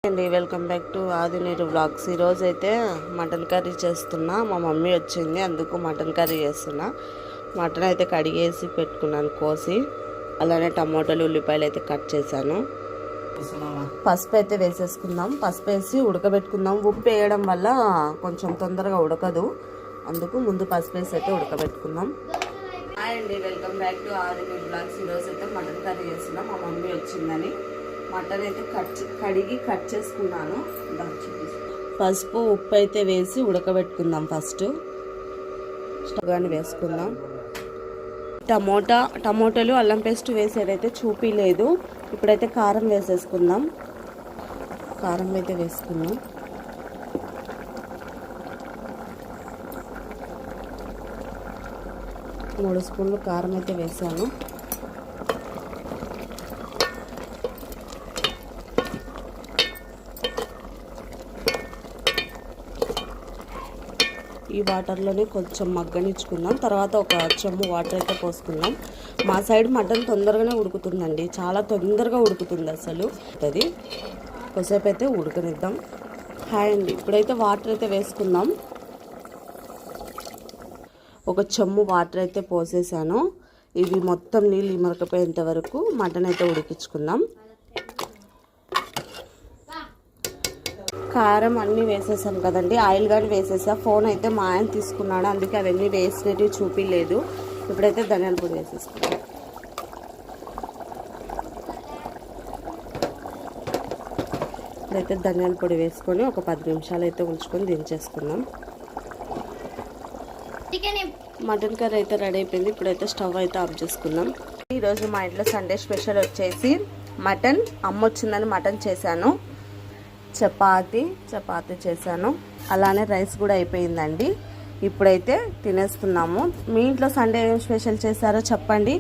అండి welcome back to ఆదినీరు vlogs. ఈరోజు అయితే మటన్ కర్రీ చేస్తున్నా. మా మమ్మీ వచ్చింది, అందుకు మటన్ కర్రీ చేస్తున్నా. మటన్ అయితే కడిగేసి పెట్టుకున్నాను కోసి. అలానే టమోటాలు ఉల్లిపాయలు అయితే కట్ చేశాను. పసుపు అయితే వేసేసుకుందాం. పసుపు వేసి ఉడకబెట్టుకుందాం. ఉప్పు వేయడం వల్ల కొంచెం తొందరగా ఉడకదు, అందుకు ముందు పసుపు వేసి అయితే ఉడకబెట్టుకుందాం. హాయ్ అండి, వెల్కమ్ బ్యాక్ టు ఆదినీరు వ్లాగ్స్. ఈరోజు అయితే మటన్ కర్రీ చేస్తున్నా. మా మమ్మీ వచ్చిందని మటన్ అయితే కడిగి కట్ చేసుకున్నాను. పసుపు ఉప్పు అయితే వేసి ఉడకబెట్టుకుందాం. ఫస్ట్ స్టవ్ కానీ వేసుకుందాం. టమోటాలు అల్లం పేస్ట్ వేసేదైతే చూపించలేదు. ఇప్పుడైతే కారం వేసేసుకుందాం. కారం అయితే వేసుకుందాం. మూడు స్పూన్లు కారం అయితే వేసాను. ఈ వాటర్లోనే కొంచెం మగ్గనిచ్చుకుందాం. తర్వాత ఒక చెంబు వాటర్ అయితే పోసుకుందాం. మా సైడ్ మటన్ తొందరగానే ఉడుకుతుందండి, చాలా తొందరగా ఉడుకుతుంది అసలు. అది కొద్దిసేపు అయితే ఉడకనిద్దాం. హాయ్ అండి, ఇప్పుడైతే వాటర్ అయితే వేసుకుందాం. ఒక చెంబు వాటర్ అయితే పోసేసాను. ఇది మొత్తం నీళ్ళు ఇమరకపోయేంత వరకు మటన్ అయితే ఉడికించుకుందాం. కారం అన్నీ వేసేసాం కదండి, ఆయిల్ కానీ వేసేసా. ఫోన్ అయితే మా ఆయన తీసుకున్నాడు, అందుకే అవన్నీ వేసినట్టు చూపించలేదు. ఇప్పుడైతే ధనియాల పొడి వేసేసుకున్నాం. ఇప్పుడైతే ధనియాల పొడి వేసుకొని ఒక 10 నిమిషాలు అయితే ఉంచుకొని దించేసుకుందాం. మటన్ కర్రీ అయితే రెడీ అయిపోయింది. ఇప్పుడైతే స్టవ్ అయితే ఆఫ్ చేసుకుందాం. ఈరోజు మా ఇంట్లో సండే స్పెషల్ వచ్చేసి మటన్. అమ్మ వచ్చిందని మటన్ చేశాను. చపాతీ చేశాను. అలానే రైస్ కూడా అయిపోయిందండి. ఇప్పుడైతే తినేస్తున్నాము. మీ ఇంట్లో సండే ఏం స్పెషల్ చేశారో చెప్పండి.